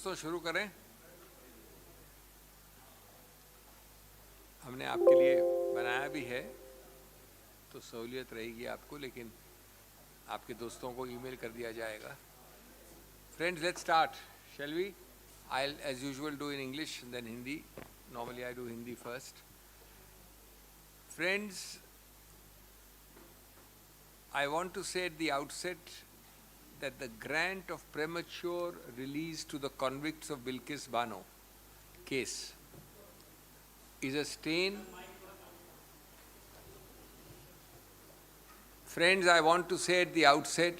दोस्तों शुरू करें। हमने आपके लिए बनाया भी है तो सहूलियत रहेगी आपको, लेकिन आपके दोस्तों को ईमेल कर दिया जाएगा। Friends, let's start, shall we? I'll as usual do in English and then Hindi. Normally I do Hindi first. Friends, I want to say at the outset that the grant of premature release to the convicts of Bilkis Bano case is a stain. Friends, I want to say at the outset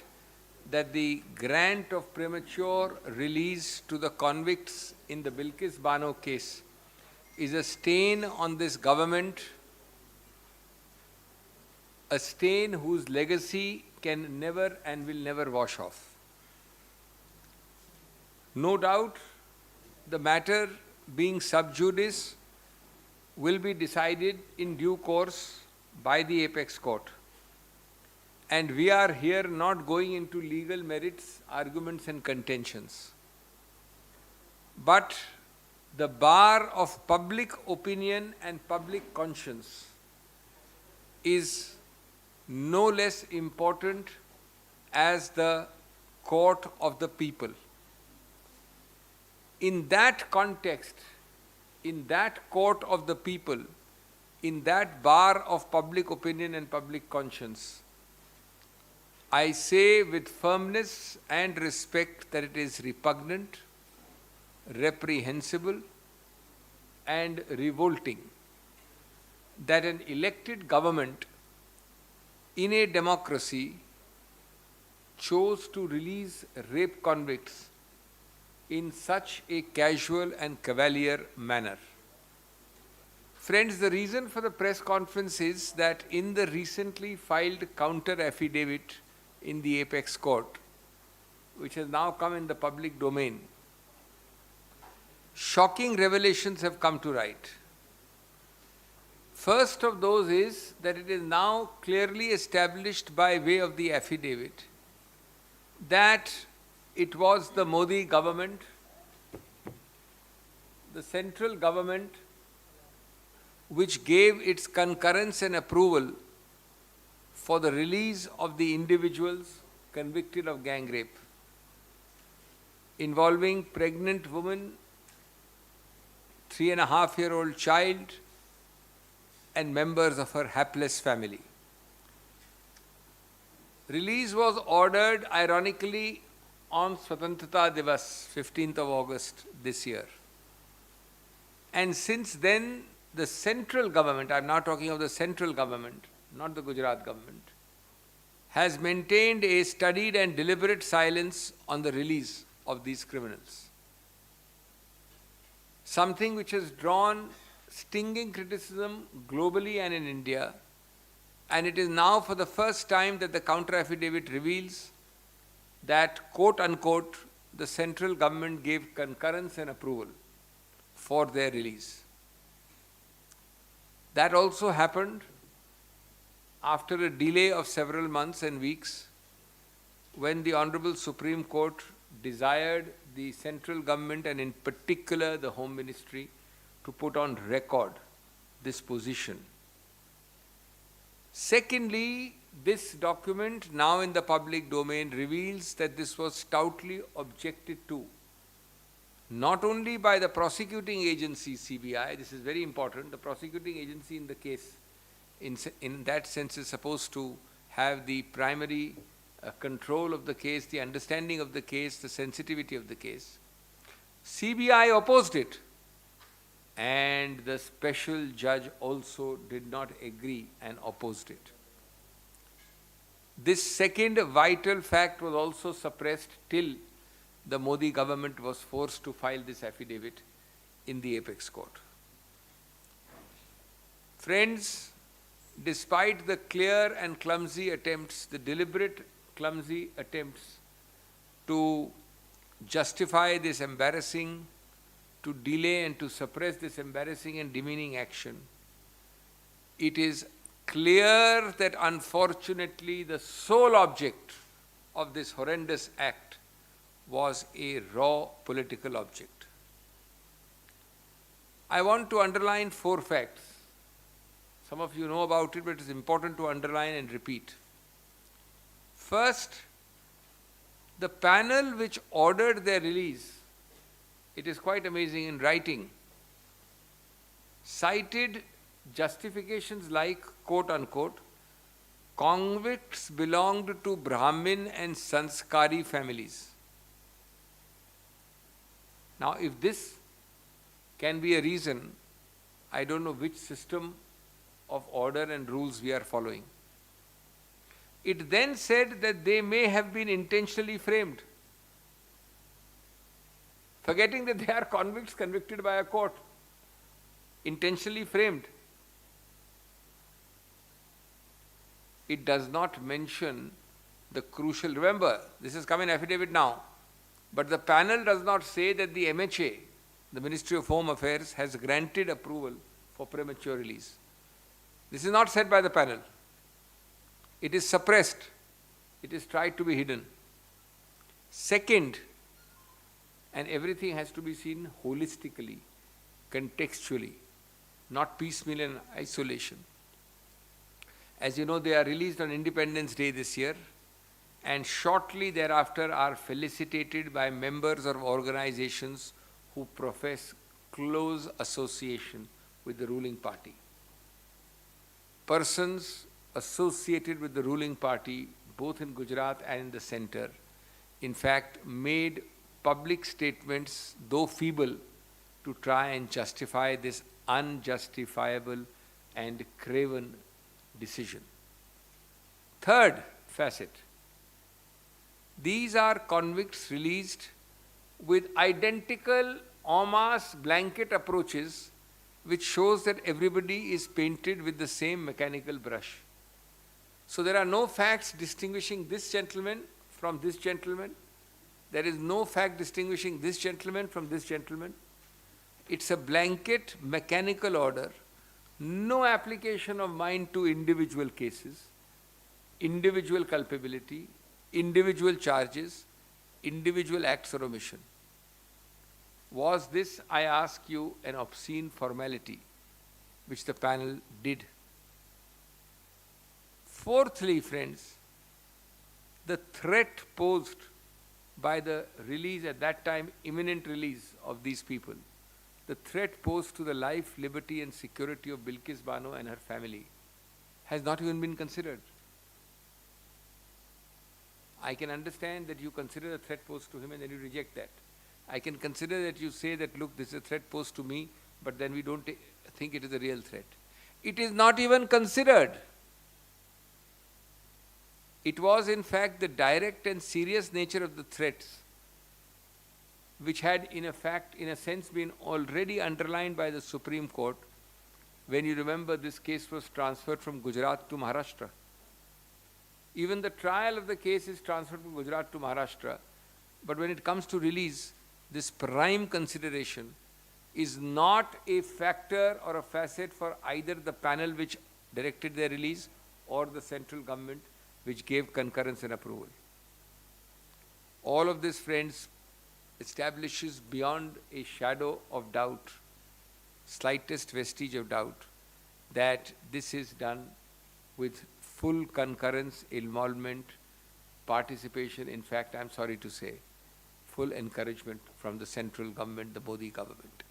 that the grant of premature release to the convicts in the Bilkis Bano case is a stain on this government, a stain whose legacy can never and will never wash off. No doubt, the matter being sub judice will be decided in due course by the apex court. And we are here not going into legal merits, arguments and contentions. But the bar of public opinion and public conscience is no less important as the court of the people. In that context, in that court of the people, in that bar of public opinion and public conscience, I say with firmness and respect that it is repugnant, reprehensible, and revolting that an elected government in a democracy chose to release rape convicts in such a casual and cavalier manner. Friends, the reason for the press conference is that in the recently filed counter affidavit in the apex court, which has now come in the public domain, shocking revelations have come to light. First of those is that it is now clearly established by way of the affidavit that it was the Modi government, the central government, which gave its concurrence and approval for the release of the individuals convicted of gang rape involving pregnant woman, 3.5-year-old child, and members of her hapless family. Release was ordered, ironically, on Swatantrata Divas, 15th of August this year. And since then, the central government, I'm now talking of the central government, not the Gujarat government, has maintained a studied and deliberate silence on the release of these criminals. Something which has drawn stinging criticism globally and in India, and it is now for the first time that the counter affidavit reveals that, quote unquote, the central government gave concurrence and approval for their release. That also happened after a delay of several months and weeks, when the Honorable Supreme Court desired the central government and in particular the Home Ministry to put on record this position. Secondly, this document now in the public domain reveals that this was stoutly objected to, not only by the prosecuting agency CBI, this is very important, the prosecuting agency in the case in that sense is supposed to have the primary control of the case, the understanding of the case, the sensitivity of the case. CBI opposed it, and the special judge also did not agree and opposed it. This second vital fact was also suppressed till the Modi government was forced to file this affidavit in the apex court. Friends, despite the clear and clumsy attempts, the deliberate clumsy attempts to justify this embarrassing, to delay and to suppress this embarrassing and demeaning action, it is clear that unfortunately the sole object of this horrendous act was a raw political object. I want to underline 4 facts. Some of you know about it, but it is important to underline and repeat. First, the panel which ordered their release, it is quite amazing in writing, cited justifications like, quote unquote, convicts belonged to Brahmin and Sanskari families. Now, if this can be a reason, I don't know which system of order and rules we are following. It then said that they may have been intentionally framed, forgetting that they are convicts convicted by a court, intentionally framed. It does not mention the crucial, remember, this has come in affidavit now, but the panel does not say that the MHA, the Ministry of Home Affairs, has granted approval for premature release. This is not said by the panel. It is suppressed. It is tried to be hidden. Second, and everything has to be seen holistically, contextually, not piecemeal and isolation. As you know, they are released on Independence Day this year, and shortly thereafter are felicitated by members of organizations who profess close association with the ruling party. Persons associated with the ruling party, both in Gujarat and in the center, in fact made public statements, though feeble, to try and justify this unjustifiable and craven decision. Third facet, these are convicts released with identical en masse blanket approaches, which shows that everybody is painted with the same mechanical brush. So there are no facts distinguishing this gentleman from this gentleman. There is no fact distinguishing this gentleman from this gentleman. It's a blanket mechanical order, no application of mind to individual cases, individual culpability, individual charges, individual acts or omission. Was this, I ask you, an obscene formality which the panel did? Fourthly, friends, the threat posed by the release, at that time imminent release of these people, the threat posed to the life, liberty and security of Bilkis Bano and her family has not even been considered. I can understand that you consider the threat posed to him and then you reject that. I can consider that you say that, look, this is a threat posed to me, but then we don't think it is a real threat. It is not even considered. It was in fact the direct and serious nature of the threats which had in a sense been already underlined by the Supreme Court when you remember this case was transferred from Gujarat to Maharashtra. Even the trial of the case is transferred from Gujarat to Maharashtra, but when it comes to release, this prime consideration is not a factor or a facet for either the panel which directed their release or the central government which gave concurrence and approval. All of this, friends, establishes beyond a shadow of doubt, slightest vestige of doubt, that this is done with full concurrence, involvement, participation, in fact, I'm sorry to say, full encouragement from the central government, the Modi government.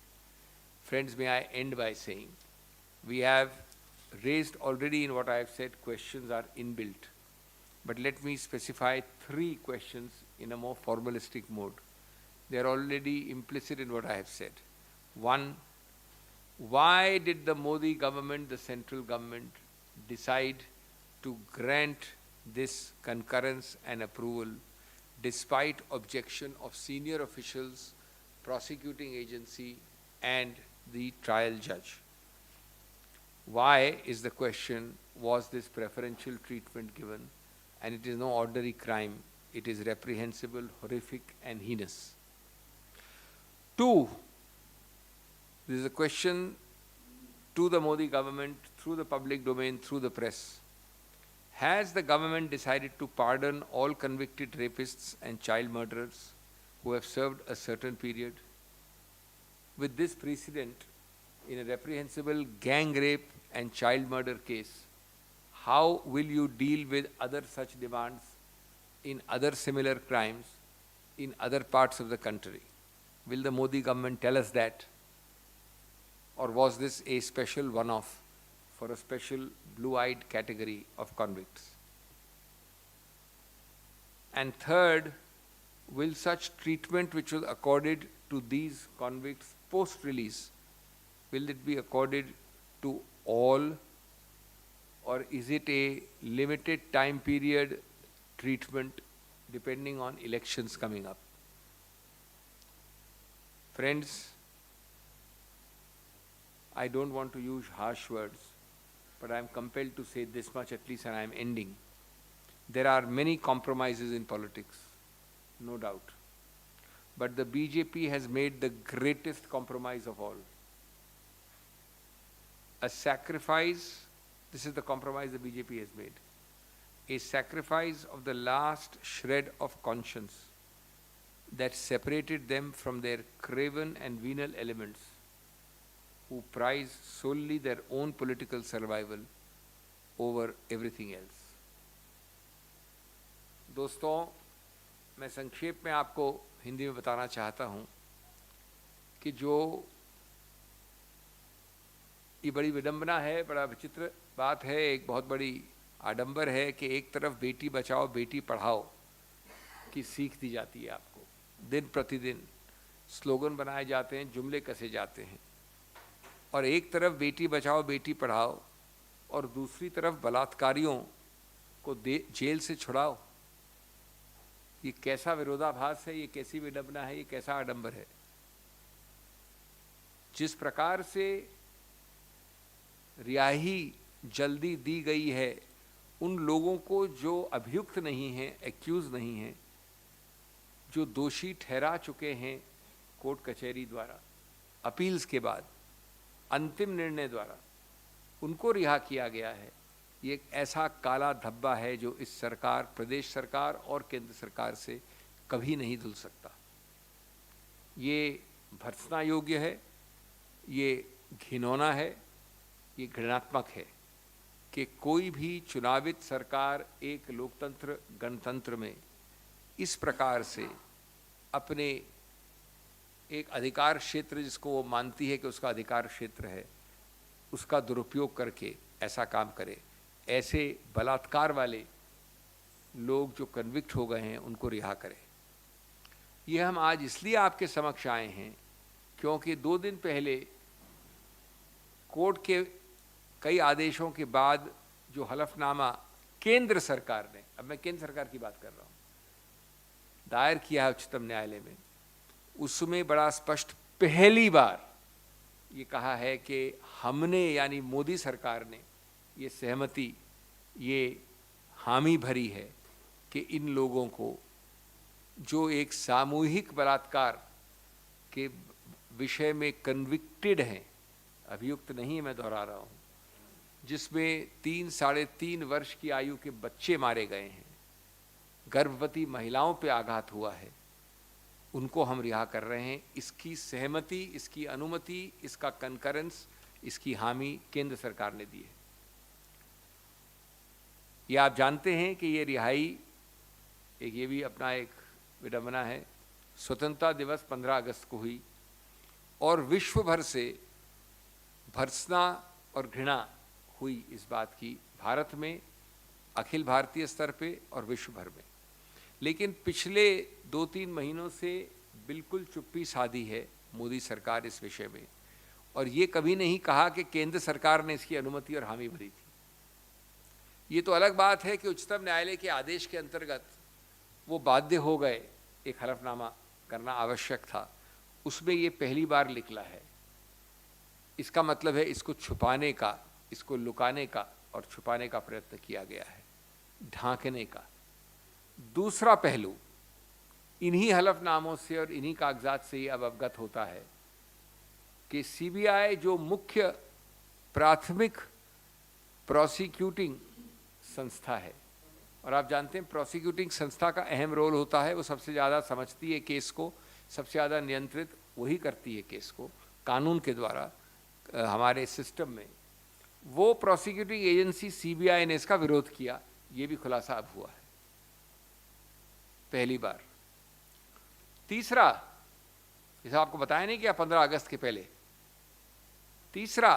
Friends, may I end by saying, we have raised already in what I have said, questions are inbuilt. But let me specify 3 questions in a more formalistic mode. They are already implicit in what I have said. 1, why did the Modi government, the central government, decide to grant this concurrence and approval despite objection of senior officials, prosecuting agency and the trial judge? Why is the question, was this preferential treatment given? And it is no ordinary crime. It is reprehensible, horrific and heinous. 2, this is a question to the Modi government through the public domain, through the press. Has the government decided to pardon all convicted rapists and child murderers who have served a certain period. With this precedent in a reprehensible gang rape and child murder case, how will you deal with other such demands in other similar crimes in other parts of the country? Will the Modi government tell us that? Or was this a special one-off for a special blue-eyed category of convicts? And third, will such treatment which was accorded to these convicts post-release, will it be accorded to all, or is it a limited time period treatment depending on elections coming up? Friends, I don't want to use harsh words, but I am compelled to say this much at least, and I am ending. There are many compromises in politics, no doubt. But the BJP has made the greatest compromise of all. A sacrifice, this is the compromise the BJP has made. A sacrifice of the last shred of conscience that separated them from their craven and venal elements who prize solely their own political survival over everything else. दोस्तों, मैं संक्षेप में आपको हिंदी में बताना चाहता हूँ कि जो ये बड़ी विडंबना है, बड़ा विचित्र बात है, एक बहुत बड़ी आडंबर है कि एक तरफ बेटी बचाओ बेटी पढ़ाओ की सीख दी जाती है आपको, दिन प्रतिदिन स्लोगन बनाए जाते हैं, जुमले कसे जाते हैं, और एक तरफ बेटी बचाओ बेटी पढ़ाओ और दूसरी तरफ बलात्कारियों को जेल से छुड़ाओ। ये कैसा विरोधाभास है, ये कैसी विडंबना है, ये कैसा आडंबर है। जिस प्रकार से रिहाई जल्दी दी गई है उन लोगों को जो अभियुक्त नहीं हैं, एक्यूज नहीं हैं, जो दोषी ठहरा चुके हैं कोर्ट कचहरी द्वारा, अपील्स के बाद अंतिम निर्णय द्वारा, उनको रिहा किया गया है। ये एक ऐसा काला धब्बा है जो इस सरकार, प्रदेश सरकार और केंद्र सरकार से कभी नहीं धुल सकता। ये भर्त्सना योग्य है, ये घिनौना है, ये घृणात्मक है कि कोई भी चुनावित सरकार एक लोकतंत्र गणतंत्र में इस प्रकार से अपने एक अधिकार क्षेत्र जिसको वो मानती है कि उसका अधिकार क्षेत्र है, उसका दुरुपयोग करके ऐसा काम करे। ऐसे बलात्कार वाले लोग जो कन्विक्ट हो गए हैं उनको रिहा करें। ये हम आज इसलिए आपके समक्ष आए हैं क्योंकि 2 दिन पहले कोर्ट के कई आदेशों के बाद जो हलफनामा केंद्र सरकार ने, अब मैं केंद्र सरकार की बात कर रहा हूँ, दायर किया है उच्चतम न्यायालय में, उसमें बड़ा स्पष्ट पहली बार ये कहा है कि हमने यानी मोदी सरकार ने ये सहमति, ये हामी भरी है कि इन लोगों को जो एक सामूहिक बलात्कार के विषय में कन्विक्टेड हैं, अभियुक्त नहीं मैं दोहरा रहा हूँ, जिसमें 3-3.5 वर्ष की आयु के बच्चे मारे गए हैं, गर्भवती महिलाओं पे आघात हुआ है, उनको हम रिहा कर रहे हैं। इसकी सहमति, इसकी अनुमति, इसका कंकरेंस, इसकी हामी केंद्र सरकार ने दी है। ये आप जानते हैं कि ये रिहाई एक, ये भी अपना एक विडंबना है, स्वतंत्रता दिवस 15 अगस्त को हुई और विश्व भर से भर्त्सना और घृणा हुई इस बात की, भारत में, अखिल भारतीय स्तर पे और विश्व भर में। लेकिन पिछले 2-3 महीनों से बिल्कुल चुप्पी साधी है मोदी सरकार इस विषय में, और ये कभी नहीं कहा कि केंद्र सरकार ने इसकी अनुमति और हामी भरी थी। ये तो अलग बात है कि उच्चतम न्यायालय के आदेश के अंतर्गत वो बाध्य हो गए, एक हलफनामा करना आवश्यक था, उसमें ये पहली बार निकला है। इसका मतलब है इसको छुपाने का, इसको लुकाने का और छुपाने का प्रयत्न किया गया है, ढांकने का। दूसरा पहलू, इन्हीं हलफनामों से और इन्हीं कागजात से ये अब अवगत होता है कि सीबीआई जो मुख्य प्राथमिक प्रोसिक्यूटिंग संस्था है, और आप जानते हैं प्रोसिक्यूटिंग संस्था का अहम रोल होता है, वो सबसे ज़्यादा समझती है केस को, सबसे ज़्यादा नियंत्रित वही करती है केस को कानून के द्वारा हमारे सिस्टम में। वो प्रोसिक्यूटिंग एजेंसी सीबीआई ने इसका विरोध किया, ये भी खुलासा अब हुआ है पहली बार। तीसरा, जैसा आपको बताया नहीं क्या 15 अगस्त के पहले, तीसरा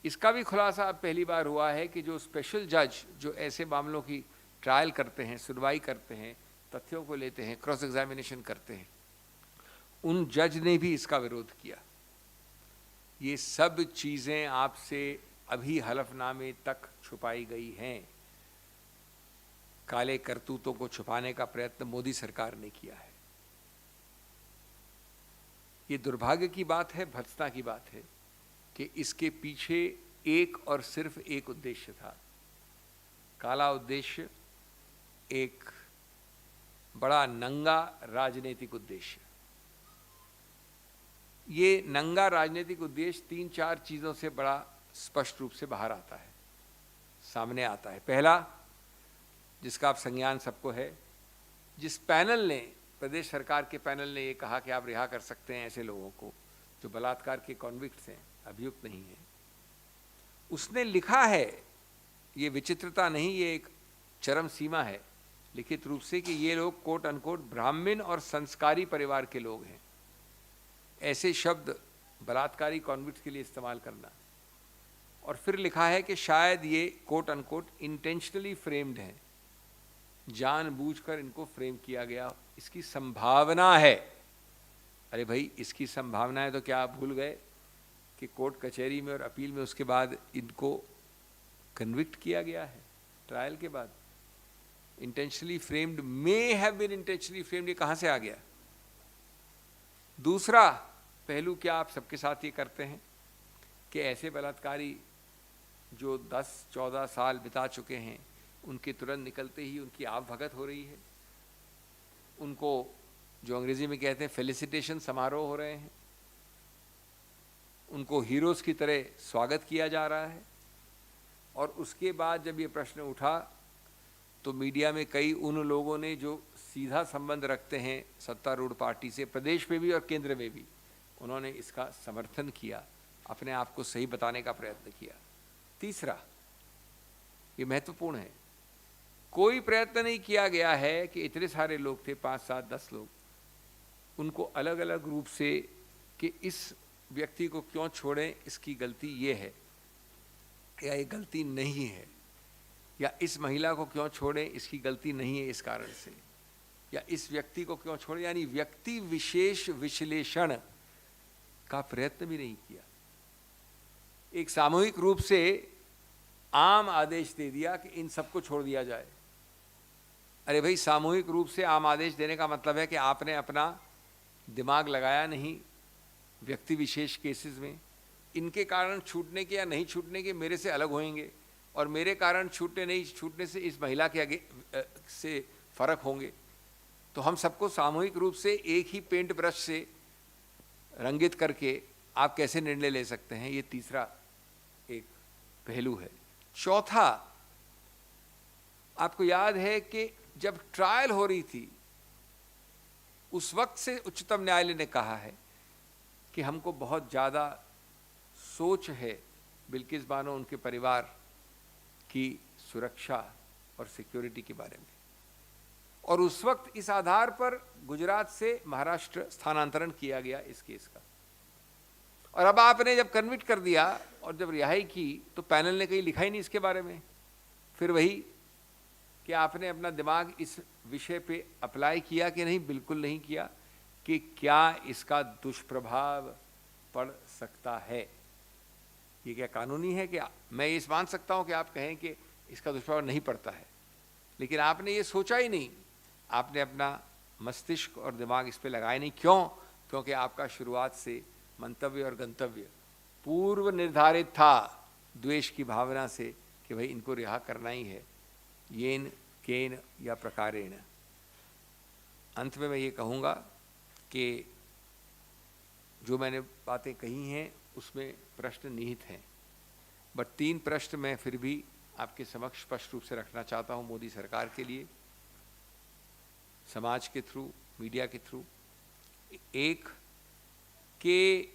इसका भी खुलासा अब पहली बार हुआ है कि जो स्पेशल जज जो ऐसे मामलों की ट्रायल करते हैं, सुनवाई करते हैं, तथ्यों को लेते हैं, क्रॉस एग्जामिनेशन करते हैं, उन जज ने भी इसका विरोध किया। ये सब चीज़ें आपसे अभी हलफनामे तक छुपाई गई हैं। काले करतूतों को छुपाने का प्रयत्न मोदी सरकार ने किया है। ये दुर्भाग्य की बात है, भत्सना की बात है कि इसके पीछे एक और सिर्फ एक उद्देश्य था, काला उद्देश्य, एक बड़ा नंगा राजनीतिक उद्देश्य। ये नंगा राजनीतिक उद्देश्य 3-4 चीज़ों से बड़ा स्पष्ट रूप से बाहर आता है, सामने आता है। पहला, जिसका आप संज्ञान सबको है, जिस पैनल ने, प्रदेश सरकार के पैनल ने ये कहा कि आप रिहा कर सकते हैं ऐसे लोगों को जो बलात्कार के कॉन्विक्ट्स हैं, अभियुक्त नहीं है, उसने लिखा है, ये विचित्रता नहीं, ये एक चरम सीमा है लिखित रूप से, कि ये लोग कोट अनकोट ब्राह्मण और संस्कारी परिवार के लोग हैं। ऐसे शब्द बलात्कारी कॉन्विक्ट्स के लिए इस्तेमाल करना। और फिर लिखा है कि शायद ये कोट अनकोट इंटेंशनली फ्रेम्ड हैं, जानबूझकर इनको फ्रेम किया गया, इसकी संभावना है। अरे भाई, इसकी संभावना है तो क्या आप भूल गए कि कोर्ट कचहरी में और अपील में उसके बाद इनको कन्विक्ट किया गया है ट्रायल के बाद। Intentionally framed, may have been intentionally framed, ये कहाँ से आ गया? दूसरा पहलू, क्या आप सबके साथ ये करते हैं कि ऐसे बलात्कारी जो 10-14 साल बिता चुके हैं, उनके तुरंत निकलते ही उनकी आवभगत हो रही है, उनको जो अंग्रेजी में कहते हैं फेलिसिटेशन समारोह हो रहे हैं, उनको हीरोज़ की तरह स्वागत किया जा रहा है। और उसके बाद जब ये प्रश्न उठा तो मीडिया में कई उन लोगों ने जो सीधा संबंध रखते हैं सत्तारूढ़ पार्टी से, प्रदेश में भी और केंद्र में भी, उन्होंने इसका समर्थन किया, अपने आप को सही बताने का प्रयत्न किया। तीसरा, ये महत्वपूर्ण है, कोई प्रयत्न नहीं किया गया है कि इतने सारे लोग थे, 5, 7, 10 लोग, उनको अलग अलग रूप से कि इस व्यक्ति को क्यों छोड़ें, इसकी गलती ये है या ये गलती नहीं है, या इस महिला को क्यों छोड़ें, इसकी गलती नहीं है इस कारण से, या इस व्यक्ति को क्यों छोड़ें, यानी व्यक्ति विशेष विश्लेषण का प्रयत्न भी नहीं किया। एक सामूहिक रूप से आम आदेश दे दिया कि इन सबको छोड़ दिया जाए। अरे भाई, सामूहिक रूप से आम आदेश देने का मतलब है कि आपने अपना दिमाग लगाया नहीं व्यक्ति विशेष केसेस में। इनके कारण छूटने के या नहीं छूटने के मेरे से अलग होंगे, और मेरे कारण छूटने नहीं छूटने से इस महिला के आगे से फर्क होंगे। तो हम सबको सामूहिक रूप से एक ही पेंट ब्रश से रंगित करके आप कैसे निर्णय ले सकते हैं? ये तीसरा एक पहलू है। चौथा, आपको याद है कि जब ट्रायल हो रही थी उस वक्त से उच्चतम न्यायालय ने कहा है कि हमको बहुत ज़्यादा सोच है बिल्किस बानो उनके परिवार की सुरक्षा और सिक्योरिटी के बारे में, और उस वक्त इस आधार पर गुजरात से महाराष्ट्र स्थानांतरण किया गया इस केस का। और अब आपने जब कन्विक्ट कर दिया और जब रिहाई की तो पैनल ने कहीं लिखा ही नहीं इसके बारे में। फिर वही कि आपने अपना दिमाग इस विषय पे अप्लाई किया कि नहीं? बिल्कुल नहीं किया कि क्या इसका दुष्प्रभाव पड़ सकता है। ये क्या कानूनी है? कि मैं ये मान सकता हूँ कि आप कहें कि इसका दुष्प्रभाव नहीं पड़ता है, लेकिन आपने ये सोचा ही नहीं, आपने अपना मस्तिष्क और दिमाग इस पे लगाया नहीं। क्यों? क्योंकि आपका शुरुआत से मंतव्य और गंतव्य पूर्व निर्धारित था, द्वेष की भावना से कि भाई इनको रिहा करना ही है, येन केन या प्रकारेण। अंत में मैं ये कहूँगा कि जो मैंने बातें कही हैं उसमें प्रश्न निहित हैं, बट 3 प्रश्न मैं फिर भी आपके समक्ष स्पष्ट रूप से रखना चाहता हूं मोदी सरकार के लिए, समाज के थ्रू, मीडिया के थ्रू। एक के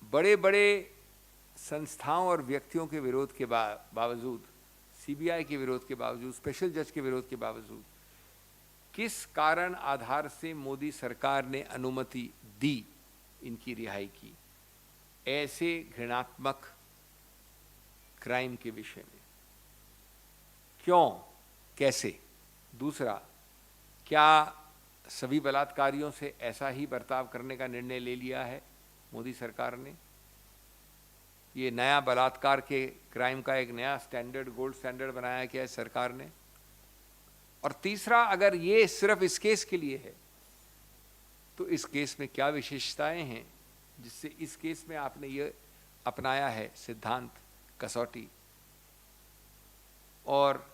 बड़े बड़े संस्थाओं और व्यक्तियों के विरोध के बावजूद, सीबीआई के विरोध के बावजूद, स्पेशल जज के विरोध के बावजूद, किस कारण आधार से मोदी सरकार ने अनुमति दी इनकी रिहाई की, ऐसे घृणात्मक क्राइम के विषय में? क्यों, कैसे? दूसरा, क्या सभी बलात्कारियों से ऐसा ही बर्ताव करने का निर्णय ले लिया है मोदी सरकार ने? ये नया बलात्कार के क्राइम का एक नया स्टैंडर्ड, गोल्ड स्टैंडर्ड बनाया गया है सरकार ने? और तीसरा, अगर ये सिर्फ इस केस के लिए है तो इस केस में क्या विशेषताएं हैं जिससे इस केस में आपने ये अपनाया है सिद्धांत, कसौटी? और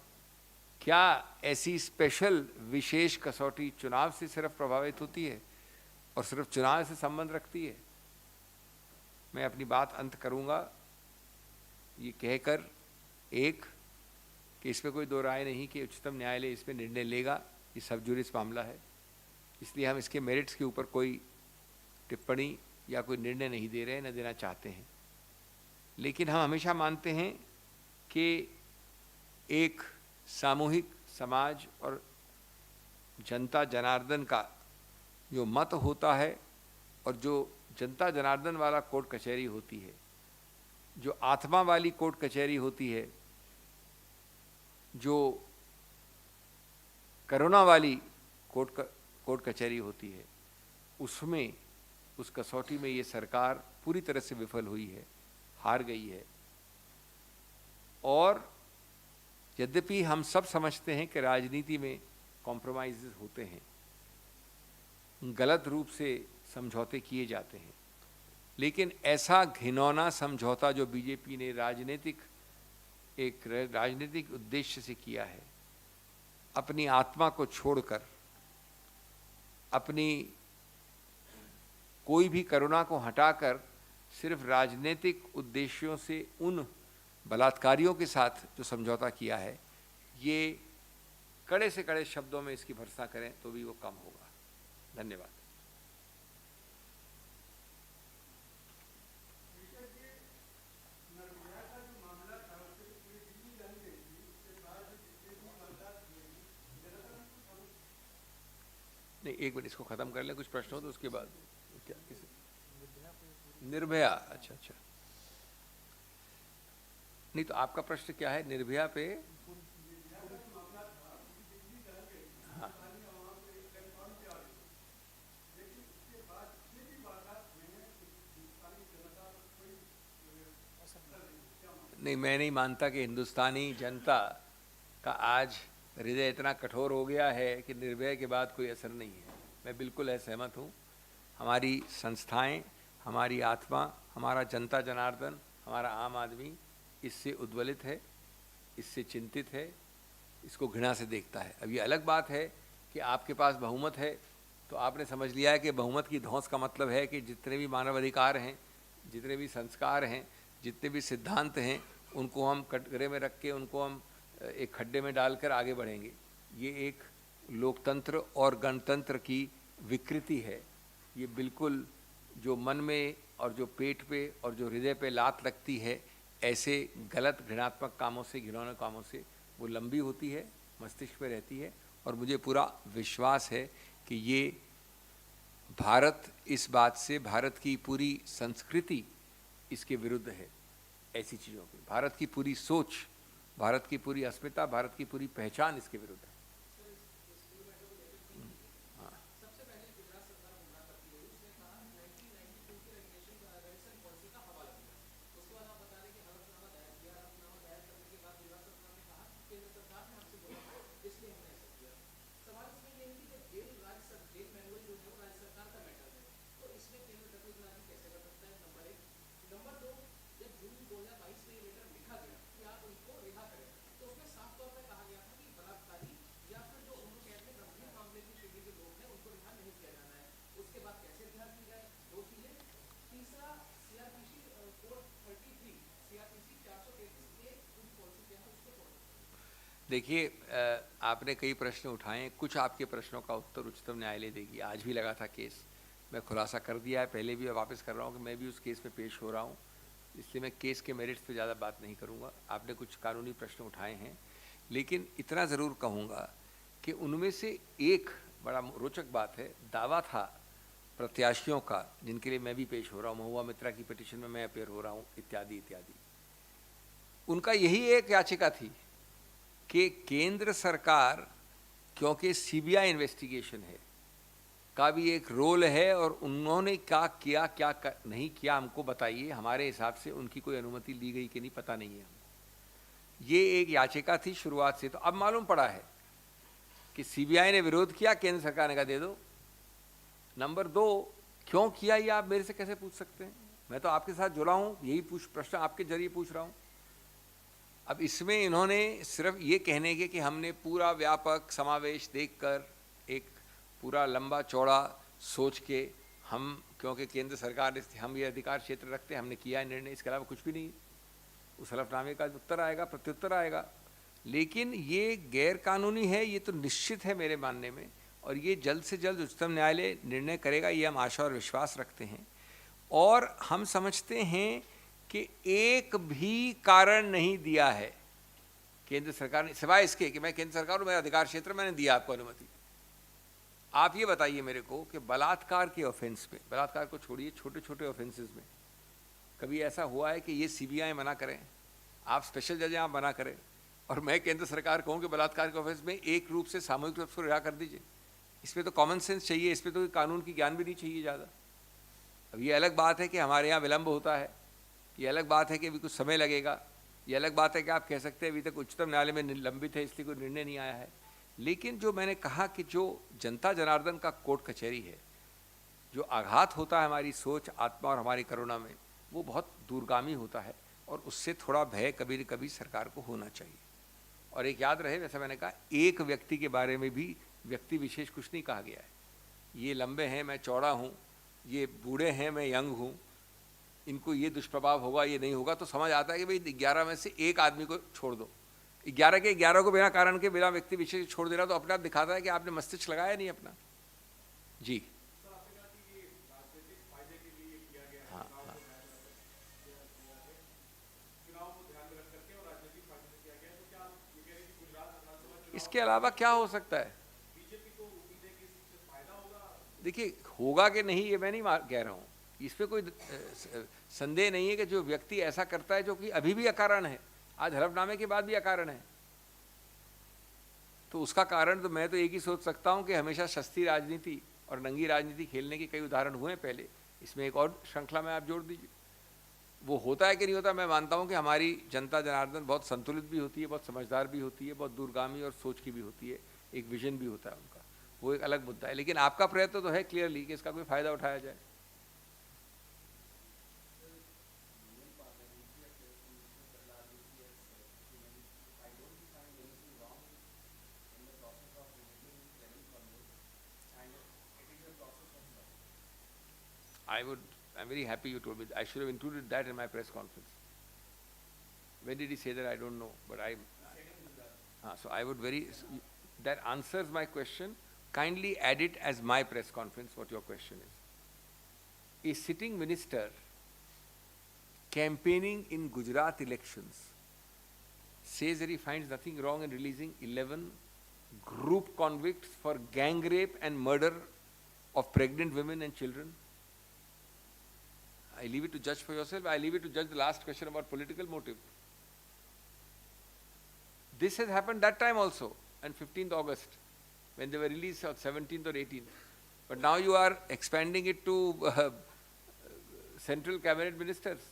क्या ऐसी स्पेशल विशेष कसौटी चुनाव से सिर्फ प्रभावित होती है और सिर्फ चुनाव से संबंध रखती है? मैं अपनी बात अंत करूंगा ये कहकर, एक, कि इसमें कोई दो राय नहीं कि उच्चतम न्यायालय इसमें निर्णय लेगा, ये सब जुडिस मामला है, इसलिए हम इसके मेरिट्स के ऊपर कोई टिप्पणी या कोई निर्णय नहीं दे रहे, न देना चाहते हैं। लेकिन हम हमेशा मानते हैं कि एक सामूहिक समाज और जनता जनार्दन का जो मत होता है और जो जनता जनार्दन वाला कोर्ट कचहरी होती है, जो आत्मा वाली कोर्ट कचहरी होती है, जो करुणा वाली कोर्ट कचहरी होती है, उसमें, उस कसौटी में ये सरकार पूरी तरह से विफल हुई है, हार गई है। और यद्यपि हम सब समझते हैं कि राजनीति में कॉम्प्रोमाइज़ होते हैं, गलत रूप से समझौते किए जाते हैं, लेकिन ऐसा घिनौना समझौता जो बीजेपी ने राजनीतिक उद्देश्य से किया है, अपनी आत्मा को छोड़कर, अपनी कोई भी करुणा को हटाकर, सिर्फ राजनीतिक उद्देश्यों से उन बलात्कारियों के साथ जो समझौता किया है, ये कड़े से कड़े शब्दों में इसकी भर्त्सना करें तो भी वो कम होगा। धन्यवाद। नहीं, एक मिनट इसको खत्म कर लें, कुछ प्रश्न हो तो उसके बाद। क्या, किसी निर्भया? अच्छा अच्छा, नहीं तो आपका प्रश्न क्या है निर्भया पे? हाँ, नहीं, मैं नहीं मानता कि हिंदुस्तानी जनता का आज हृदय इतना कठोर हो गया है कि निर्भया के बाद कोई असर नहीं है। मैं बिल्कुल असहमत हूँ। हमारी संस्थाएं, हमारी आत्मा, हमारा जनता जनार्दन, हमारा आम आदमी इससे उद्वेलित है, इससे चिंतित है, इसको घृणा से देखता है। अब ये अलग बात है कि आपके पास बहुमत है तो आपने समझ लिया है कि बहुमत की धौंस का मतलब है कि जितने भी मानवाधिकार हैं, जितने भी संस्कार हैं, जितने भी सिद्धांत हैं, उनको हम कटघरे में रख के, उनको हम एक खड्डे में डालकर आगे बढ़ेंगे। ये एक लोकतंत्र और गणतंत्र की विकृति है। ये बिल्कुल जो मन में और जो पेट पे और जो हृदय पे लात लगती है, ऐसे गलत घृणात्मक कामों से, घिनौने कामों से, वो लंबी होती है, मस्तिष्क पे रहती है। और मुझे पूरा विश्वास है कि ये भारत इस बात से, भारत की पूरी संस्कृति इसके विरुद्ध है, ऐसी चीज़ों की। भारत की पूरी सोच, भारत की पूरी अस्मिता, भारत की पूरी पहचान इसके विरुद्ध है। देखिए, आपने कई प्रश्न उठाए, कुछ आपके प्रश्नों का उत्तर उच्चतम न्यायालय देगी। आज भी लगा था केस, मैं खुलासा कर दिया है, पहले भी वापस कर रहा हूँ कि मैं भी उस केस में पेश हो रहा हूँ, इसलिए मैं केस के मेरिट्स पे ज़्यादा बात नहीं करूँगा। आपने कुछ कानूनी प्रश्न उठाए हैं, लेकिन इतना ज़रूर कहूँगा कि उनमें से एक बड़ा रोचक बात है, दावा था प्रत्याशियों का जिनके लिए मैं भी पेश हो रहा हूँ, महुआ मित्रा की पिटीशन में मैं अपेयर हो रहा हूँ, इत्यादि इत्यादि। उनका यही एक याचिका थी कि केंद्र सरकार, क्योंकि सीबीआई इन्वेस्टिगेशन है, का भी एक रोल है और उन्होंने क्या किया नहीं किया हमको बताइए, हमारे हिसाब से उनकी कोई अनुमति ली गई कि नहीं पता नहीं है हमको। ये एक याचिका थी शुरुआत से। तो अब मालूम पड़ा है कि सीबीआई ने विरोध किया, केंद्र सरकार ने कहा दे दो। नंबर 2, क्यों किया ये आप मेरे से कैसे पूछ सकते हैं? मैं तो आपके साथ जुड़ा हूँ, यही प्रश्न आपके जरिए पूछ रहा हूँ। अब इसमें इन्होंने सिर्फ ये कहने के कि हमने पूरा व्यापक समावेश देखकर एक पूरा लंबा चौड़ा सोच के हम, क्योंकि केंद्र सरकार हम ये अधिकार क्षेत्र रखते हैं, हमने किया है निर्णय, इसके अलावा कुछ भी नहीं। उस हलफनामे का उत्तर आएगा, प्रत्युत्तर आएगा। लेकिन ये गैर कानूनी है, ये तो निश्चित है मेरे मानने में, और ये जल्द से जल्द उच्चतम न्यायालय निर्णय करेगा, ये हम आशा और विश्वास रखते हैं। और हम समझते हैं कि एक भी कारण नहीं दिया है केंद्र सरकार ने, सिवाय इसके कि मैं केंद्र सरकार हूं, मेरा अधिकार क्षेत्र, मैंने दिया आपको अनुमति। आप ये बताइए मेरे को कि बलात्कार के ऑफेंस में, बलात्कार को छोड़िए, छोटे छोटे ऑफेंसेस में कभी ऐसा हुआ है कि ये सीबीआई मना करें, आप स्पेशल जज हैं, आप मना करें, और मैं केंद्र सरकार कहूँ कि बलात्कार के ऑफेंस में एक रूप से सामूहिक रूप से रिहा कर दीजिए? इसमें तो कॉमन सेंस चाहिए, इसमें तो कानून की ज्ञान भी नहीं चाहिए ज़्यादा। अब ये अलग बात है कि हमारे यहाँ विलंब होता है, ये अलग बात है कि अभी कुछ समय लगेगा, ये अलग बात है कि आप कह सकते हैं अभी तक उच्चतम न्यायालय में लंबित है इसलिए कोई निर्णय नहीं आया है। लेकिन जो मैंने कहा कि जो जनता जनार्दन का कोर्ट कचहरी है, जो आघात होता है हमारी सोच, आत्मा और हमारी करुणा में, वो बहुत दूरगामी होता है, और उससे थोड़ा भय कभी न कभी सरकार को होना चाहिए। और एक याद रहे, वैसे मैंने कहा, एक व्यक्ति के बारे में भी व्यक्ति विशेष कुछ नहीं कहा गया है। ये लंबे हैं, मैं चौड़ा हूँ, ये बूढ़े हैं, मैं यंग हूँ, इनको ये दुष्प्रभाव होगा, ये नहीं होगा, तो समझ आता है कि भाई 11 में से एक आदमी को छोड़ दो। 11 के 11 को बिना कारण के, बिना व्यक्ति विशेष छोड़ देना तो अपने आप दिखाता है कि आपने मस्तिष्क लगाया नहीं अपना। जी हाँ हाँ, इसके अलावा क्या हो सकता है? देखिए, होगा कि नहीं ये मैं नहीं कह रहा हूँ, इस पर कोई संदेह नहीं है कि जो व्यक्ति ऐसा करता है, जो कि अभी भी अकारण है, आज हलफनामे के बाद भी अकारण है, तो उसका कारण तो मैं तो एक ही सोच सकता हूं कि हमेशा सस्ती राजनीति और नंगी राजनीति खेलने के कई उदाहरण हुए हैं पहले, इसमें एक और श्रृंखला में आप जोड़ दीजिए। वो होता है कि नहीं होता, मैं मानता हूं कि हमारी जनता जनार्दन बहुत संतुलित भी होती है, बहुत समझदार भी होती है, बहुत दूरगामी और सोच की भी होती है, एक विजन भी होता है उनका, वो एक अलग मुद्दा है। लेकिन आपका प्रयत्न तो है क्लियरली कि इसका कोई फायदा उठाया जाए। I'm very happy you told me. I should have included that in my press conference. When did he say that? I don't know, but so I would that answers my question. Kindly add it as my press conference, what your question is. A sitting minister campaigning in Gujarat elections says that he finds nothing wrong in releasing 11 group convicts for gang rape and murder of pregnant women and children. I leave it to judge for yourself. I leave it to judge the last question about political motive. This has happened that time also, on 15th August, when they were released on 17th or 18th. But now you are expanding it to central cabinet ministers.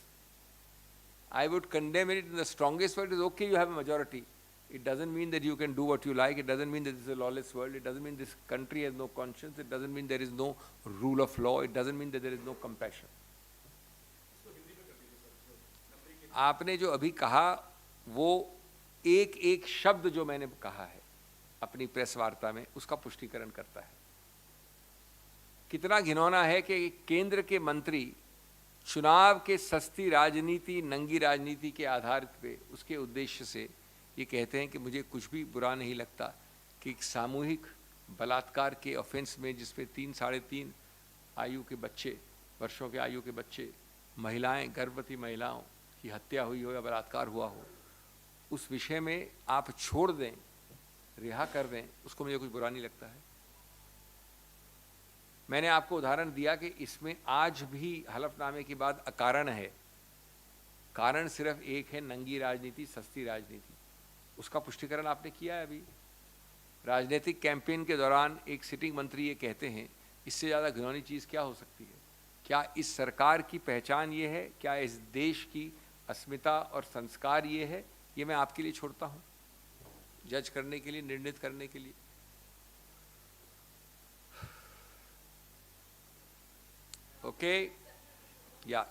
I would condemn it in the strongest word. It is okay, you have a majority. It doesn't mean that you can do what you like. It doesn't mean that this is a lawless world. It doesn't mean this country has no conscience. It doesn't mean there is no rule of law. It doesn't mean that there is no compassion. आपने जो अभी कहा वो एक एक शब्द जो मैंने कहा है अपनी प्रेस वार्ता में, उसका पुष्टिकरण करता है। कितना घिनौना है कि केंद्र के मंत्री चुनाव के सस्ती राजनीति, नंगी राजनीति के आधार पे, उसके उद्देश्य से ये कहते हैं कि मुझे कुछ भी बुरा नहीं लगता कि एक सामूहिक बलात्कार के ऑफेंस में जिसमें 3-3.5 आयु के बच्चे, वर्षों के आयु के बच्चे, महिलाएं, गर्भवती महिलाओं की हत्या हुई हो या बलात्कार हुआ हो, उस विषय में आप छोड़ दें, रिहा कर दें, उसको मुझे कुछ बुरा नहीं लगता है। मैंने आपको उदाहरण दिया कि इसमें आज भी हलफनामे के बाद अकारण है। कारण सिर्फ एक है, नंगी राजनीति, सस्ती राजनीति। उसका पुष्टिकरण आपने किया है अभी। राजनीतिक कैंपेन के दौरान एक सिटिंग मंत्री ये कहते हैं, इससे ज़्यादा घिनौनी चीज़ क्या हो सकती है? क्या इस सरकार की पहचान ये है? क्या इस देश की अस्मिता और संस्कार ये है? ये मैं आपके लिए छोड़ता हूँ, जज करने के लिए, निर्णित करने के लिए। ओके, या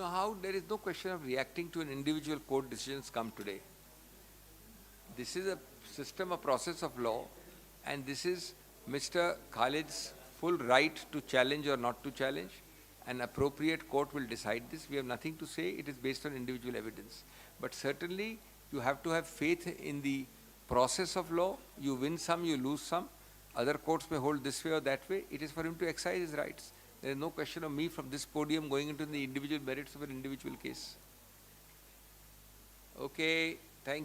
no, how there is no question of reacting to an individual court decisions come today. This is a system, a process of law, and this is Mr. Khalid's full right to challenge or not to challenge. An appropriate court will decide this. We have nothing to say. It is based on individual evidence. But certainly, you have to have faith in the process of law. You win some, you lose some. Other courts may hold this way or that way. It is for him to exercise his rights. There is no question of me from this podium going into the individual merits of an individual case. Okay.